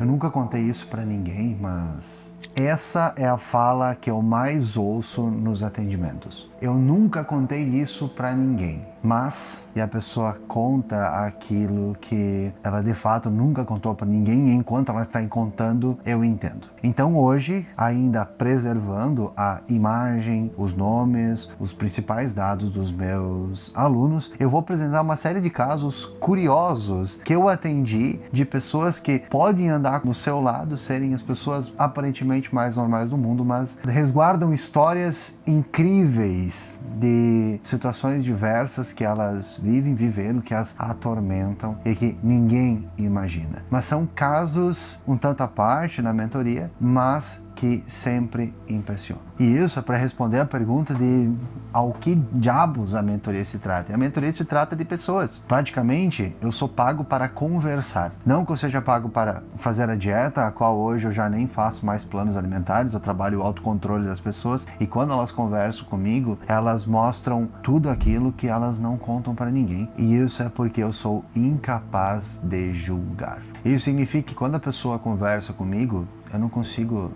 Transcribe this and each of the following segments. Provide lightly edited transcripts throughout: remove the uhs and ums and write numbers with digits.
Eu nunca contei isso pra ninguém, mas essa é a fala que eu mais ouço nos atendimentos. Eu nunca contei isso pra ninguém, mas e a pessoa conta aquilo que ela de fato nunca contou pra ninguém, e enquanto ela está contando, eu entendo. Então hoje, ainda preservando a imagem, os nomes, os principais dados dos meus alunos, eu vou apresentar uma série de casos curiosos que eu atendi de pessoas que podem andar no seu lado, serem as pessoas aparentemente mais normais do mundo, mas resguardam histórias incríveis de situações diversas que elas viveram, que as atormentam e que ninguém imagina. Mas são casos um tanto à parte na mentoria, mas que sempre impressionam. E isso é para responder a pergunta de ao que diabos a mentoria se trata. A mentoria se trata de pessoas. Praticamente, eu sou pago para conversar. Não que eu seja pago para fazer a dieta, a qual hoje eu já nem faço mais planos alimentares, eu trabalho o autocontrole das pessoas, e quando elas conversam comigo, elas mostram tudo aquilo que elas não contam para ninguém. E isso é porque eu sou incapaz de julgar. Isso significa que quando a pessoa conversa comigo, eu não consigo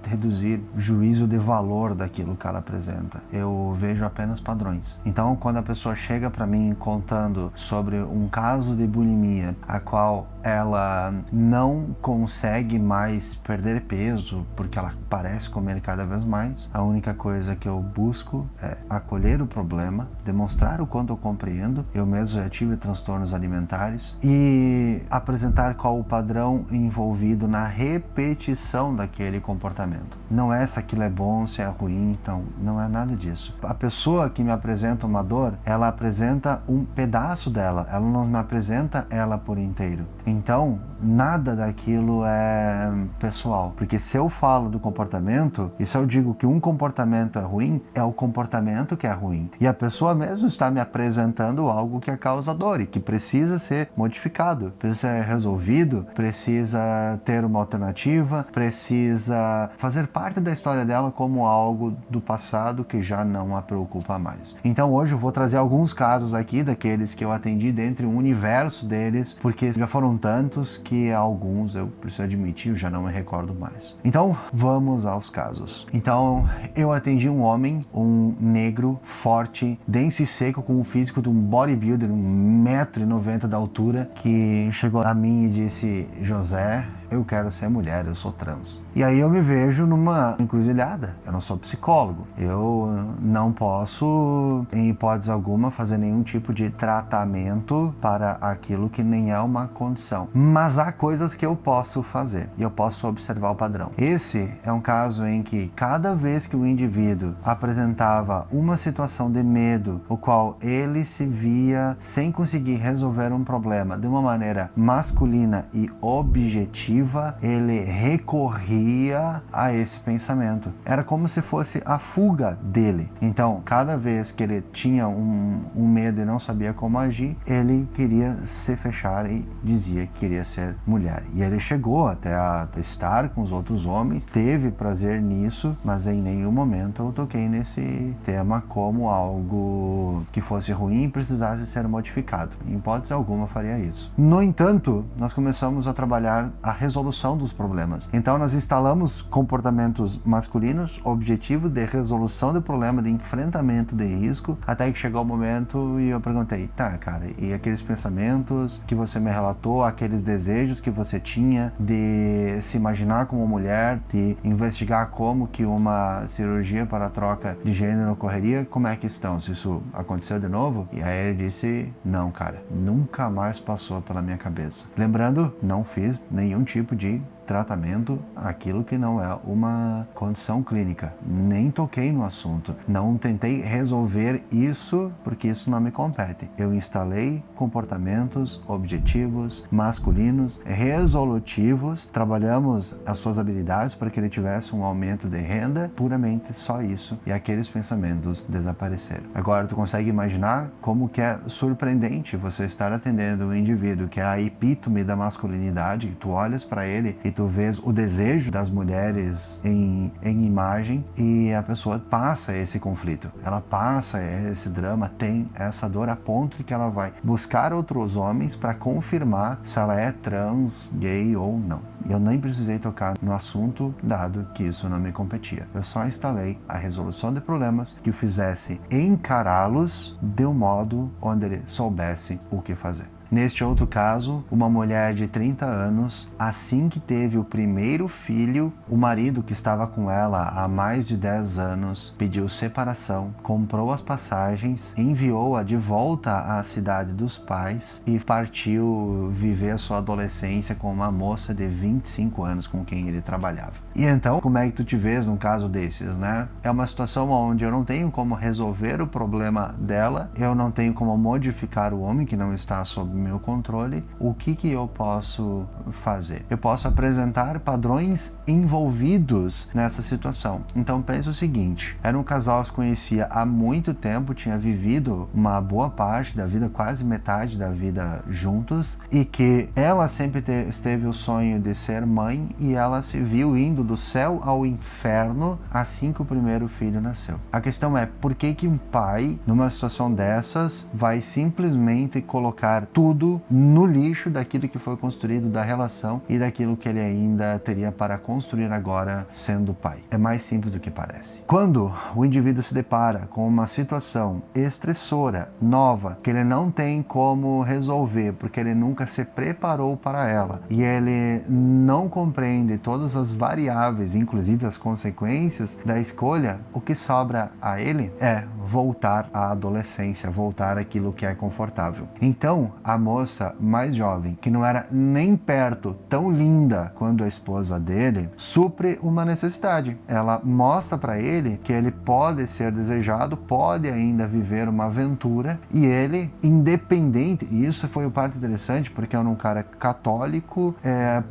reduzir juízo de valor daquilo que ela apresenta. Eu vejo apenas padrões. Então, quando a pessoa chega para mim contando sobre um caso de bulimia, a qual ela não consegue mais perder peso porque ela parece comer cada vez mais, a única coisa que eu busco é acolher o problema, demonstrar o quanto eu compreendo. Eu mesmo já tive transtornos alimentares e apresentar qual o padrão envolvido na repetição daquele comportamento. Não é se aquilo é bom, se é ruim, então não é nada disso. A pessoa que me apresenta uma dor, ela apresenta um pedaço dela, ela não me apresenta ela por inteiro. Então, nada daquilo é pessoal, porque se eu falo do comportamento, e se eu digo que um comportamento é ruim, é o comportamento que é ruim. E a pessoa mesmo está me apresentando algo que é causa dor e que precisa ser modificado, precisa ser resolvido, precisa ter uma alternativa, precisa fazer parte da história dela como algo do passado que já não a preocupa mais. Então hoje eu vou trazer alguns casos aqui daqueles que eu atendi dentre um universo deles, porque já foram tantos que alguns, eu preciso admitir, eu já não me recordo mais. Então vamos aos casos. Então eu atendi um homem, um negro, forte, denso e seco, com o físico de um bodybuilder, 1,90 m de altura, que chegou a mim e disse: José, eu quero ser mulher, eu sou trans. E aí eu me vejo numa encruzilhada. Eu não sou psicólogo. Eu não posso, em hipótese alguma, fazer nenhum tipo de tratamento para aquilo que nem é uma condição. Mas há coisas que eu posso fazer e eu posso observar o padrão. Esse é um caso em que cada vez que o indivíduo apresentava uma situação de medo, o qual ele se via sem conseguir resolver um problema de uma maneira masculina e objetiva, ele recorria a esse pensamento. Era como se fosse a fuga dele. Então, cada vez que ele tinha um medo e não sabia como agir, ele queria se fechar e dizia que queria ser mulher. E ele chegou até a estar com os outros homens, teve prazer nisso, mas em nenhum momento eu toquei nesse tema como algo que fosse ruim e precisasse ser modificado. Em hipótese alguma faria isso. No entanto, nós começamos a trabalhar a resolução dos problemas. Então nós instalamos comportamentos masculinos, objetivos de resolução do problema, de enfrentamento de risco, até que chegou o momento e eu perguntei: tá, cara, e aqueles pensamentos que você me relatou, aqueles desejos que você tinha de se imaginar como mulher, de investigar como que uma cirurgia para a troca de gênero ocorreria, como é que estão? Se isso aconteceu de novo? E aí ele disse: não, cara, nunca mais passou pela minha cabeça. Lembrando, não fiz nenhum tipo de tratamento, aquilo que não é uma condição clínica. Nem toquei no assunto. Não tentei resolver isso, porque isso não me compete. Eu instalei comportamentos objetivos, masculinos, resolutivos, trabalhamos as suas habilidades para que ele tivesse um aumento de renda, puramente só isso, e aqueles pensamentos desapareceram. Agora, tu consegue imaginar como que é surpreendente você estar atendendo um indivíduo que é a epítome da masculinidade, que tu olhas para ele e tu vês o desejo das mulheres em imagem e a pessoa passa esse conflito, ela passa esse drama, tem essa dor a ponto de que ela vai buscar outros homens para confirmar se ela é trans, gay ou não. Eu nem precisei tocar no assunto, dado que isso não me competia. Eu só instalei a resolução de problemas que o fizesse encará-los de um modo onde ele soubesse o que fazer. Neste outro caso, uma mulher de 30 anos, assim que teve o primeiro filho, o marido que estava com ela há mais de 10 anos pediu separação, comprou as passagens, enviou-a de volta à cidade dos pais e partiu viver a sua adolescência com uma moça de 25 anos com quem ele trabalhava. E então, como é que tu te vês num caso desses, né? É uma situação onde eu não tenho como resolver o problema dela, eu não tenho como modificar o homem que não está sob meu controle. O que eu posso fazer? Eu posso apresentar padrões envolvidos nessa situação. Então pensa o seguinte, era um casal que se conhecia há muito tempo, tinha vivido uma boa parte da vida, quase metade da vida juntos, e que ela sempre teve o sonho de ser mãe e ela se viu indo do céu ao inferno assim que o primeiro filho nasceu. A questão é, por que um pai, numa situação dessas, vai simplesmente colocar tudo no lixo daquilo que foi construído da relação e daquilo que ele ainda teria para construir agora sendo pai? É mais simples do que parece. Quando o indivíduo se depara com uma situação estressora, nova, que ele não tem como resolver porque ele nunca se preparou para ela e ele não compreende todas as variáveis, inclusive as consequências da escolha, o que sobra a ele é voltar à adolescência, voltar àquilo que é confortável. Então, a moça mais jovem, que não era nem perto tão linda quanto a esposa dele, supre uma necessidade. Ela mostra para ele que ele pode ser desejado, pode ainda viver uma aventura, e ele, independente, e isso foi o parte interessante, porque é um cara católico,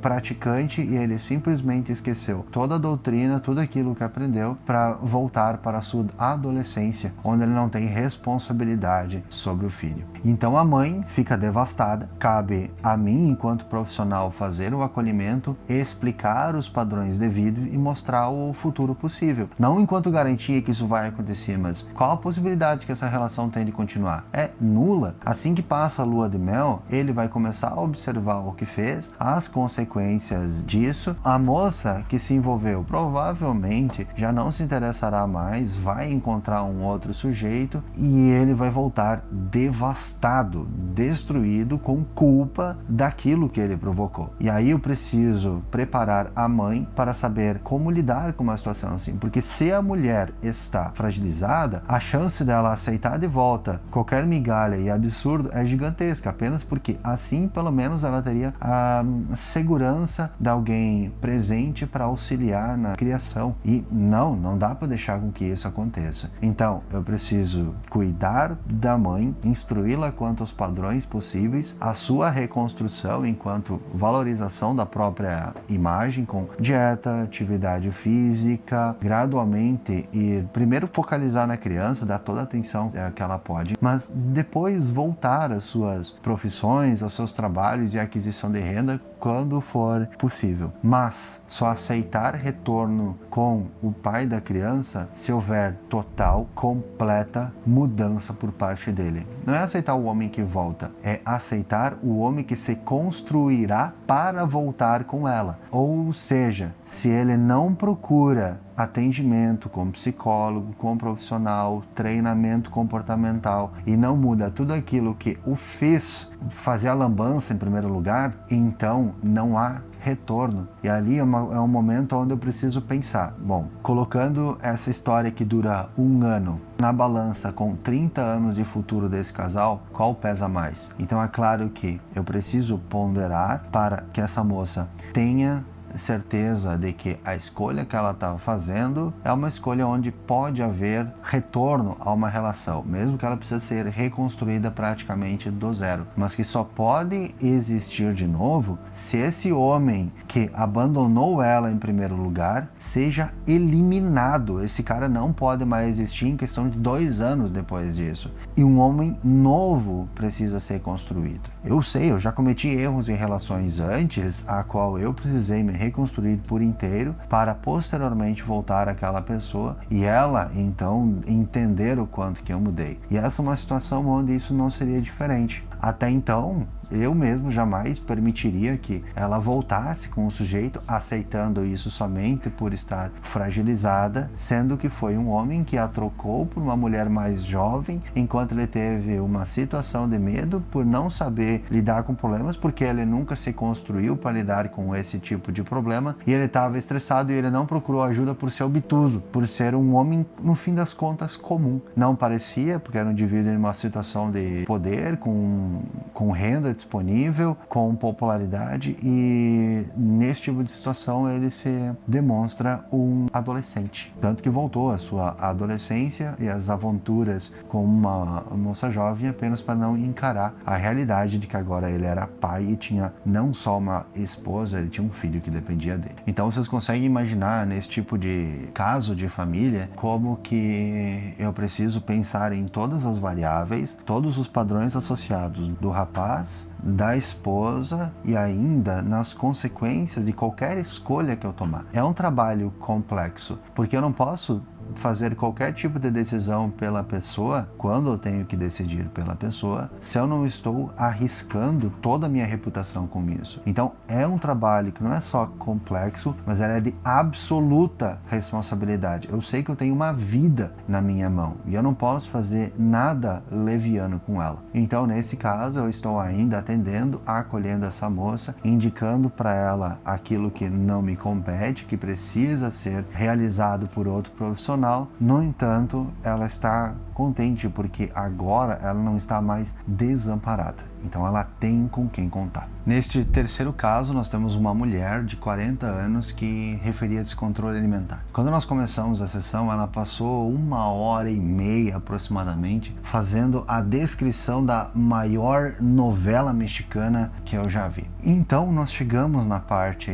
praticante, e ele simplesmente esqueceu toda a doutrina, tudo aquilo que aprendeu, para voltar para a sua adolescência, onde ele não tem responsabilidade sobre o filho. Então a mãe fica devastada. Cabe a mim, enquanto profissional, fazer o acolhimento, explicar os padrões devidos e mostrar o futuro possível. Não enquanto garantia que isso vai acontecer, mas qual a possibilidade que essa relação tem de continuar? É nula. Assim que passa a lua de mel, ele vai começar a observar o que fez, as consequências disso. A moça que se envolveu provavelmente já não se interessará mais, vai encontrar um outro sujeito e ele vai voltar devastado, destruído, com culpa daquilo que ele provocou. E aí eu preciso preparar a mãe para saber como lidar com uma situação assim, porque se a mulher está fragilizada, a chance dela aceitar de volta qualquer migalha e absurdo é gigantesca, apenas porque assim pelo menos ela teria a segurança de alguém presente para auxiliar na criação. E não dá para deixar com que isso aconteça. Então eu preciso cuidar da mãe, instruí-la quanto aos padrões possíveis, a sua reconstrução enquanto valorização da própria imagem, com dieta, atividade física, gradualmente, e primeiro focalizar na criança, dar toda a atenção que ela pode, mas depois voltar às suas profissões, aos seus trabalhos e aquisição de renda quando for possível. Mas só aceitar retorno com o pai da criança se houver total, completa mudança por parte dele. Não é aceitar o homem que volta, é aceitar o homem que se construirá para voltar com ela. Ou seja, se ele não procura atendimento com psicólogo, com profissional, treinamento comportamental e não muda tudo aquilo que o fez fazer a lambança em primeiro lugar, então não há retorno. E ali é um momento onde eu preciso pensar, bom, colocando essa história que dura 1 ano na balança com 30 anos de futuro desse casal, qual pesa mais? Então é claro que eu preciso ponderar para que essa moça tenha certeza de que a escolha que ela está fazendo é uma escolha onde pode haver retorno a uma relação, mesmo que ela precise ser reconstruída praticamente do zero, mas que só pode existir de novo se esse homem que abandonou ela em primeiro lugar seja eliminado. Esse cara não pode mais existir em questão de 2 anos depois disso, e um homem novo precisa ser construído. Eu sei, eu já cometi erros em relações antes, a qual eu precisei me reconstruir por inteiro para posteriormente voltar àquela pessoa e ela, então, entender o quanto que eu mudei. E essa é uma situação onde isso não seria diferente. Até então, eu mesmo jamais permitiria que ela voltasse com o sujeito, aceitando isso somente por estar fragilizada, sendo que foi um homem que a trocou por uma mulher mais jovem, enquanto ele teve uma situação de medo por não saber lidar com problemas, porque ele nunca se construiu para lidar com esse tipo de problema, e ele estava estressado e ele não procurou ajuda por ser obtuso, por ser um homem, no fim das contas, comum. Não parecia, porque era um indivíduo em uma situação de poder, com renda disponível, com popularidade, e nesse tipo de situação ele se demonstra um adolescente. Tanto que voltou à sua adolescência e às aventuras com uma moça jovem apenas para não encarar a realidade de que agora ele era pai e tinha não só uma esposa, ele tinha um filho que dependia dele. Então vocês conseguem imaginar nesse tipo de caso de família como que eu preciso pensar em todas as variáveis, todos os padrões associados do rapaz, da esposa e ainda nas consequências de qualquer escolha que eu tomar. É um trabalho complexo, porque eu não posso fazer qualquer tipo de decisão pela pessoa, quando eu tenho que decidir pela pessoa, se eu não estou arriscando toda a minha reputação com isso. Então é um trabalho que não é só complexo, mas ela é de absoluta responsabilidade. Eu sei que eu tenho uma vida na minha mão e eu não posso fazer nada leviano com ela. Então nesse caso eu estou ainda atendendo, acolhendo essa moça, indicando para ela aquilo que não me compete, que precisa ser realizado por outro profissional. No entanto, ela está contente porque agora ela não está mais desamparada. Então ela tem com quem contar. Neste terceiro caso, nós temos uma mulher de 40 anos que referia a descontrole alimentar. Quando nós começamos a sessão, ela passou 1h30 aproximadamente fazendo a descrição da maior novela mexicana que eu já vi. Então nós chegamos na parte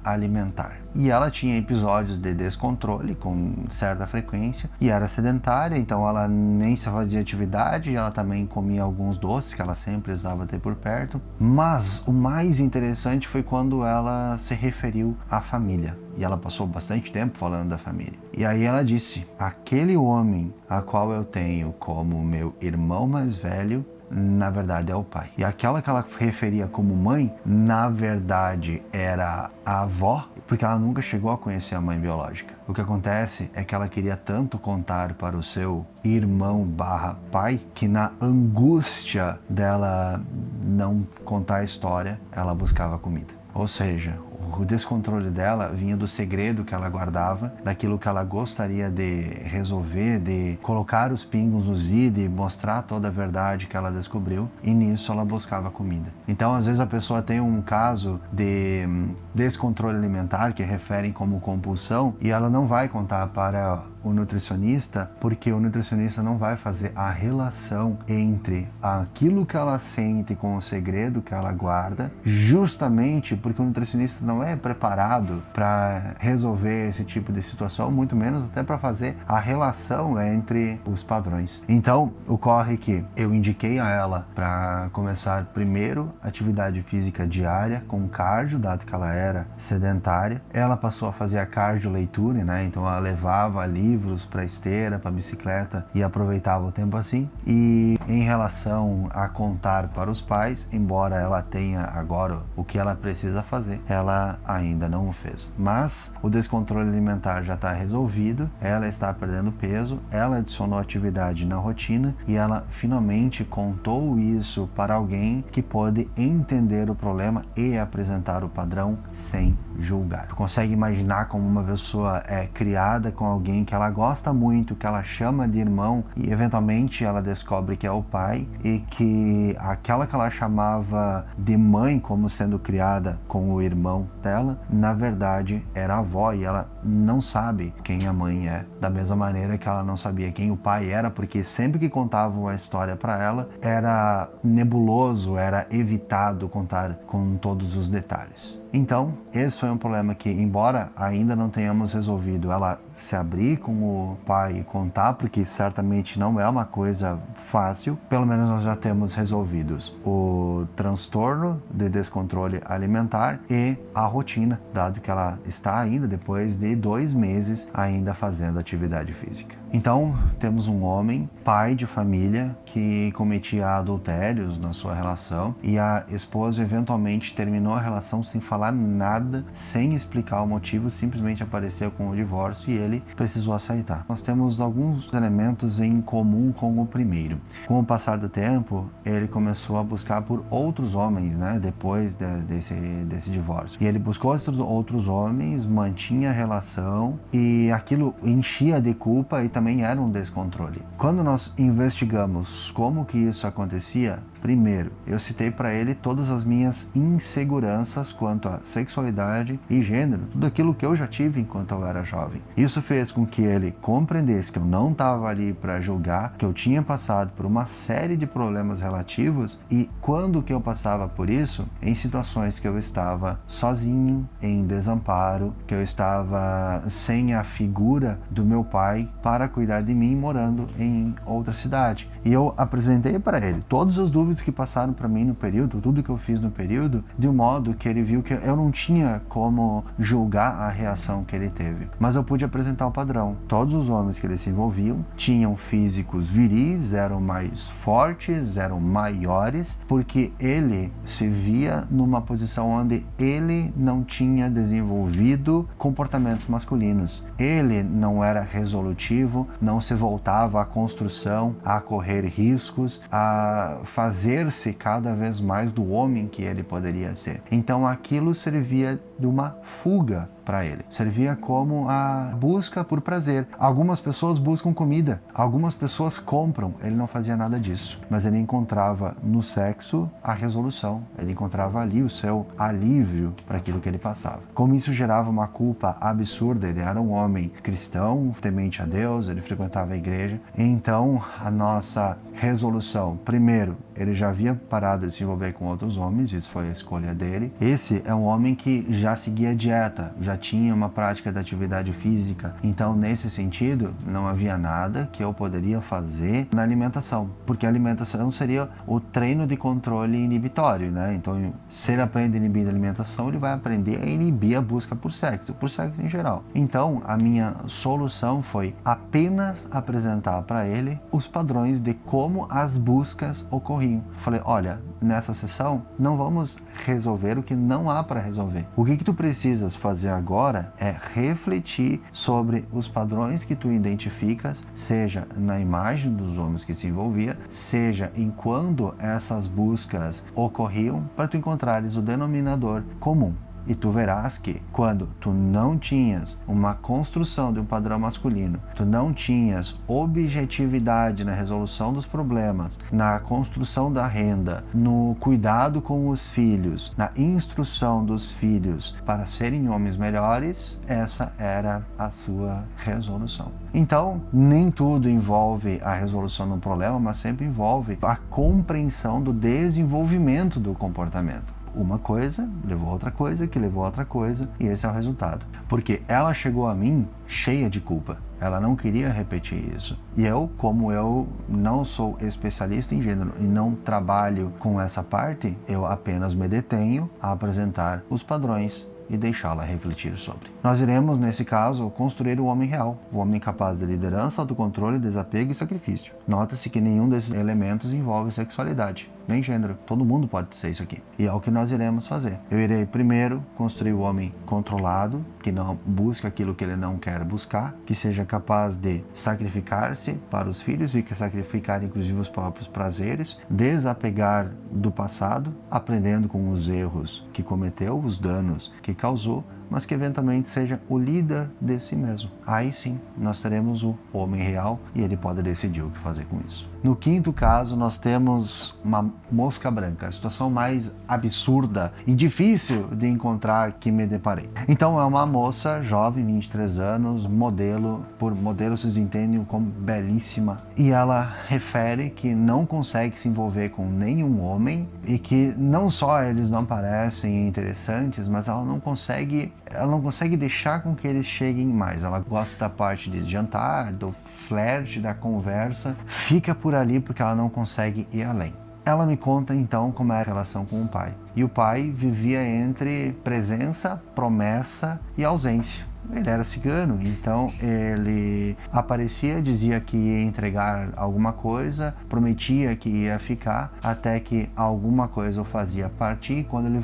alimentar. E ela tinha episódios de descontrole com certa frequência e era sedentária, então ela nem se fazia atividade, ela também comia alguns doces que ela sempre precisava ter por perto. Mas o mais interessante foi quando ela se referiu à família. E ela passou bastante tempo falando da família. E aí ela disse: aquele homem a qual eu tenho como meu irmão mais velho, na verdade é o pai. E aquela que ela referia como mãe, na verdade era a avó, porque ela nunca chegou a conhecer a mãe biológica. O que acontece é que ela queria tanto contar para o seu irmão / pai, que na angústia dela não contar a história, ela buscava comida. Ou seja, o descontrole dela vinha do segredo que ela guardava, daquilo que ela gostaria de resolver, de colocar os pingos nos i, de mostrar toda a verdade que ela descobriu, e nisso ela buscava comida. Então, às vezes a pessoa tem um caso de descontrole alimentar que referem como compulsão e ela não vai contar para o nutricionista, porque o nutricionista não vai fazer a relação entre aquilo que ela sente com o segredo que ela guarda, justamente porque o nutricionista não é preparado para resolver esse tipo de situação, muito menos até para fazer a relação entre os padrões. Então, ocorre que eu indiquei a ela para começar primeiro atividade física diária com cardio, dado que ela era sedentária. Ela passou a fazer a cardio leitura, né? Então ela levava livros para esteira, para bicicleta e aproveitava o tempo assim. E em relação a contar para os pais, embora ela tenha agora o que ela precisa fazer, ela ainda não o fez. Mas o descontrole alimentar já está resolvido, ela está perdendo peso, ela adicionou atividade na rotina e ela finalmente contou isso para alguém que pode entender o problema e apresentar o padrão sem julgar. Tu consegue imaginar como uma pessoa é criada com alguém que ela gosta muito, que ela chama de irmão e eventualmente ela descobre que é o pai e que aquela que ela chamava de mãe como sendo criada com o irmão dela, na verdade era a avó e ela não sabe quem a mãe é, da mesma maneira que ela não sabia quem o pai era, porque sempre que contavam a história para ela era nebuloso, era evitado contar com todos os detalhes. Então, esse foi um problema que, embora ainda não tenhamos resolvido, ela se abrir com o pai e contar, porque certamente não é uma coisa fácil, pelo menos nós já temos resolvidos o transtorno de descontrole alimentar e a rotina, dado que ela está ainda, depois de 2 meses, ainda fazendo atividade física. Então, temos um homem, pai de família, que cometia adultérios na sua relação e a esposa eventualmente terminou a relação sem falar nada, sem explicar o motivo, simplesmente apareceu com o divórcio e ele precisou aceitar. Nós temos alguns elementos em comum com o primeiro. Com o passar do tempo, ele começou a buscar por outros homens, né, depois desse divórcio. E ele buscou outros homens, mantinha a relação e aquilo enchia de culpa e também era um descontrole. Quando nós investigamos como que isso acontecia, primeiro, eu citei para ele todas as minhas inseguranças quanto à sexualidade e gênero, tudo aquilo que eu já tive enquanto eu era jovem. Isso fez com que ele compreendesse que eu não estava ali para julgar, que eu tinha passado por uma série de problemas relativos e quando que eu passava por isso, em situações que eu estava sozinho, em desamparo, que eu estava sem a figura do meu pai para cuidar de mim morando em outra cidade. E eu apresentei para ele todas as dúvidas que passaram para mim no período, tudo que eu fiz no período, de um modo que ele viu que eu não tinha como julgar a reação que ele teve. Mas eu pude apresentar o padrão. Todos os homens que eles se envolviam tinham físicos viris, eram mais fortes, eram maiores, porque ele se via numa posição onde ele não tinha desenvolvido comportamentos masculinos. Ele não era resolutivo, não se voltava à construção, a correr riscos, a fazer-se cada vez mais do homem que ele poderia ser. Então aquilo servia de uma fuga para ele. Servia como a busca por prazer. Algumas pessoas buscam comida, algumas pessoas compram. Ele não fazia nada disso, mas ele encontrava no sexo a resolução. Ele encontrava ali o seu alívio para aquilo que ele passava. Como isso gerava uma culpa absurda, ele era um homem cristão, temente a Deus, ele frequentava a igreja. Então, a nossa resolução, primeiro, ele já havia parado de se envolver com outros homens, isso foi a escolha dele. Esse é um homem que já seguia dieta, já tinha uma prática de atividade física. Então, nesse sentido, não havia nada que eu poderia fazer na alimentação, porque a alimentação seria o treino de controle inibitório, né? Então, se ele aprende a inibir a alimentação, ele vai aprender a inibir a busca por sexo em geral. Então, a minha solução foi apenas apresentar para ele os padrões de como as buscas ocorriam. Falei, olha, nessa sessão não vamos resolver o que não há para resolver. O que tu precisas fazer agora é refletir sobre os padrões que tu identificas, seja na imagem dos homens que se envolvia, seja em quando essas buscas ocorriam, para tu encontrares o denominador comum. E tu verás que quando tu não tinhas uma construção de um padrão masculino, tu não tinhas objetividade na resolução dos problemas, na construção da renda, no cuidado com os filhos, na instrução dos filhos para serem homens melhores, essa era a sua resolução. Então, nem tudo envolve a resolução de um problema, mas sempre envolve a compreensão do desenvolvimento do comportamento. Uma coisa levou a outra coisa, que levou a outra coisa, e esse é o resultado. Porque ela chegou a mim cheia de culpa. Ela não queria repetir isso. E eu, como eu não sou especialista em gênero e não trabalho com essa parte, eu apenas me detenho a apresentar os padrões e deixá-la refletir sobre. Nós iremos, nesse caso, construir o homem real, o homem capaz de liderança, autocontrole, desapego e sacrifício. Nota-se que nenhum desses elementos envolve sexualidade, nem gênero. Todo mundo pode ser isso aqui. E é o que nós iremos fazer. Eu irei primeiro construir o homem controlado, que não busca aquilo que ele não quer buscar, que seja capaz de sacrificar-se para os filhos e que sacrificar inclusive os próprios prazeres, desapegar do passado, aprendendo com os erros que cometeu, os danos que causou, mas que eventualmente seja o líder de si mesmo. Aí sim, nós teremos o homem real e ele pode decidir o que fazer com isso. No quinto caso, nós temos uma mosca branca, a situação mais absurda e difícil de encontrar que me deparei. Então é uma moça jovem, 23 anos, modelo, por modelo vocês entendem como belíssima, e ela refere que não consegue se envolver com nenhum homem e que não só eles não parecem interessantes, mas ela não consegue deixar com que eles cheguem mais. Ela gosta da parte de jantar, do flerte, da conversa, fica por ali porque ela não consegue ir além. Ela me conta então como é a relação com o pai. E o pai vivia entre presença, promessa e ausência. Ele era cigano, então ele aparecia, dizia que ia entregar alguma coisa, prometia que ia ficar, até que alguma coisa o fazia partir. E quando ele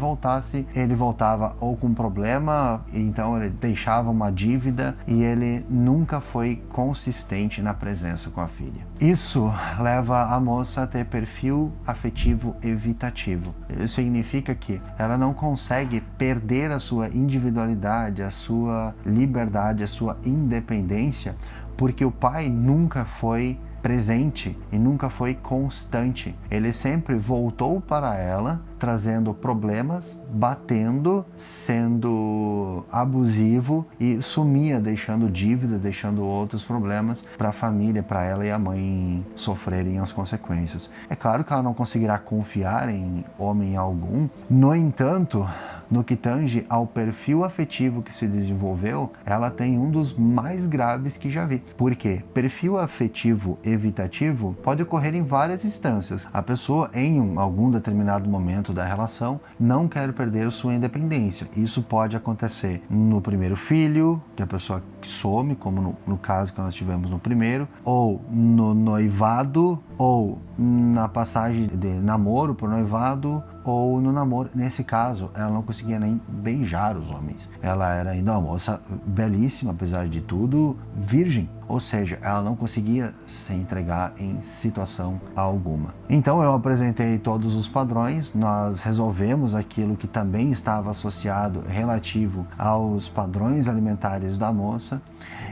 voltava ou com problema, então ele deixava uma dívida, e ele nunca foi consistente na presença com a filha. Isso leva a moça a ter perfil afetivo evitativo. Isso significa que ela não consegue perder a sua individualidade, a sua liberdade, a sua independência, porque o pai nunca foi presente e nunca foi constante. Ele sempre voltou para ela, trazendo problemas, batendo, sendo abusivo, e sumia, deixando dívida, deixando outros problemas para a família, para ela e a mãe sofrerem as consequências. É claro que ela não conseguirá confiar em homem algum. No entanto, no que tange ao perfil afetivo que se desenvolveu, ela tem um dos mais graves que já vi. Por quê? Perfil afetivo evitativo pode ocorrer em várias instâncias. A pessoa, em algum determinado momento da relação, não quer perder sua independência. Isso pode acontecer no primeiro filho, que a pessoa some, como no caso que nós tivemos no primeiro, ou no noivado, ou na passagem de namoro para noivado, ou no namoro. Nesse caso, ela não conseguia nem beijar os homens. Ela era ainda uma moça belíssima, apesar de tudo, virgem. Ou seja, ela não conseguia se entregar em situação alguma. Então eu apresentei todos os padrões, nós resolvemos aquilo que também estava associado, relativo aos padrões alimentares da moça,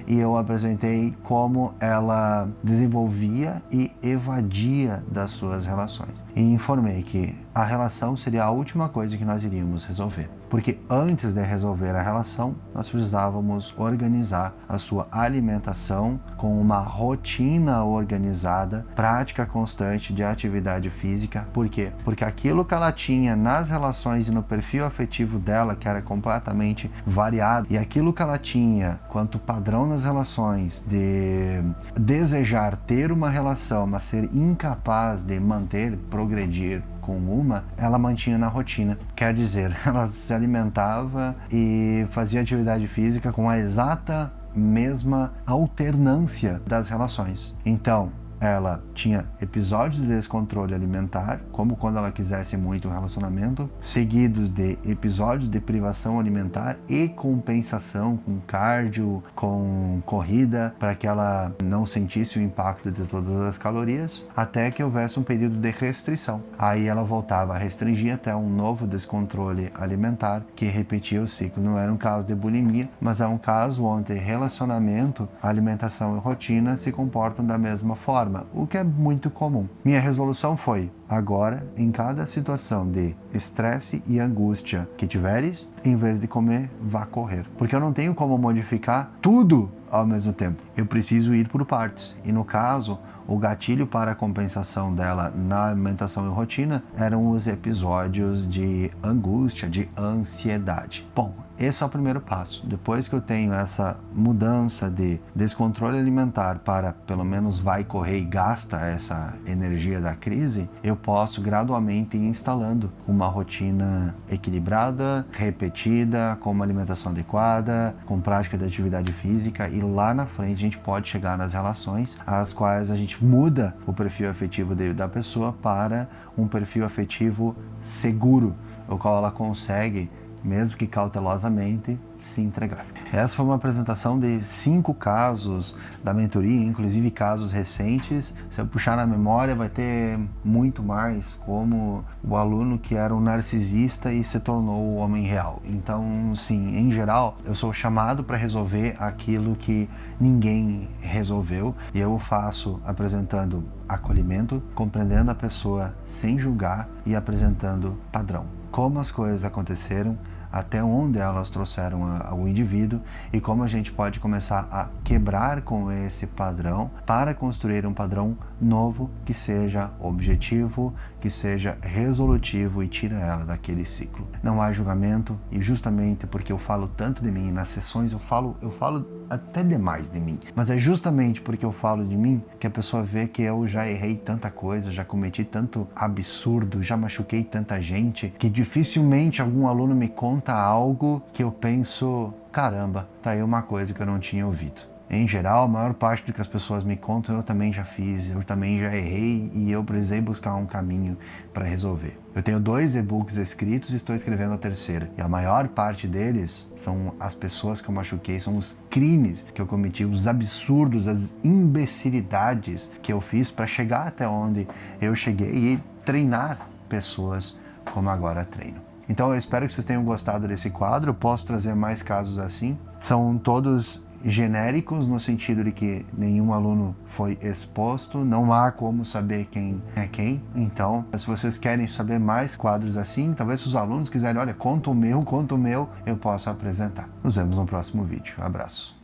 e eu apresentei como ela desenvolvia e evadia das suas relações. E informei que a relação seria a última coisa que nós iríamos resolver. Porque antes de resolver a relação, nós precisávamos organizar a sua alimentação com uma rotina organizada, prática constante de atividade física. Por quê? Porque aquilo que ela tinha nas relações e no perfil afetivo dela, que era completamente variado, e aquilo que ela tinha quanto padrão nas relações de desejar ter uma relação, mas ser incapaz de manter, progredir com uma, ela mantinha na rotina. Quer dizer, ela se alimentava e fazia atividade física com a exata mesma alternância das relações. Então, ela tinha episódios de descontrole alimentar, como quando ela quisesse muito um relacionamento, seguidos de episódios de privação alimentar e compensação com cardio, com corrida, para que ela não sentisse o impacto de todas as calorias, até que houvesse um período de restrição. Aí ela voltava a restringir até um novo descontrole alimentar, que repetia o ciclo. Não era um caso de bulimia, mas é um caso onde relacionamento, alimentação e rotina se comportam da mesma forma, o que é muito comum. Minha resolução foi: agora, em cada situação de estresse e angústia que tiveres, em vez de comer, vá correr. Porque eu não tenho como modificar tudo ao mesmo tempo. Eu preciso ir por partes. E no caso, o gatilho para a compensação dela na alimentação e rotina eram os episódios de angústia, de ansiedade. Bom, esse é o primeiro passo. Depois que eu tenho essa mudança de descontrole alimentar para, pelo menos, vai correr e gasta essa energia da crise, eu posso gradualmente ir instalando uma rotina equilibrada, repetida, com uma alimentação adequada, com prática de atividade física, e lá na frente a gente pode chegar nas relações às quais a gente muda o perfil afetivo da pessoa para um perfil afetivo seguro, o qual ela consegue, mesmo que cautelosamente, se entregar. Essa foi uma apresentação de 5 casos da mentoria, inclusive casos recentes. Se eu puxar na memória, vai ter muito mais, como o aluno que era um narcisista e se tornou o homem real. Então, sim, em geral, eu sou chamado para resolver aquilo que ninguém resolveu, e eu faço apresentando acolhimento, compreendendo a pessoa sem julgar e apresentando padrão. Como as coisas aconteceram, até onde elas trouxeram ao indivíduo e como a gente pode começar a quebrar com esse padrão para construir um padrão novo que seja objetivo, que seja resolutivo e tira ela daquele ciclo. Não há julgamento, e justamente porque eu falo tanto de mim nas sessões, eu falo até demais de mim, mas é justamente porque eu falo de mim que a pessoa vê que eu já errei tanta coisa, já cometi tanto absurdo, já machuquei tanta gente, que dificilmente algum aluno me conta algo que eu penso, caramba, tá aí uma coisa que eu não tinha ouvido. Em geral, a maior parte do que as pessoas me contam eu também já fiz, eu também já errei e eu precisei buscar um caminho para resolver. Eu tenho 2 e-books escritos e estou escrevendo a terceira. E a maior parte deles são as pessoas que eu machuquei, são os crimes que eu cometi, os absurdos, as imbecilidades que eu fiz para chegar até onde eu cheguei e treinar pessoas como agora treino. Então eu espero que vocês tenham gostado desse quadro. Eu posso trazer mais casos assim. São todos genéricos no sentido de que nenhum aluno foi exposto, não há como saber quem é quem. Então, se vocês querem saber mais quadros assim, talvez se os alunos quiserem, olha, conta o meu, eu posso apresentar. Nos vemos no próximo vídeo. Abraço.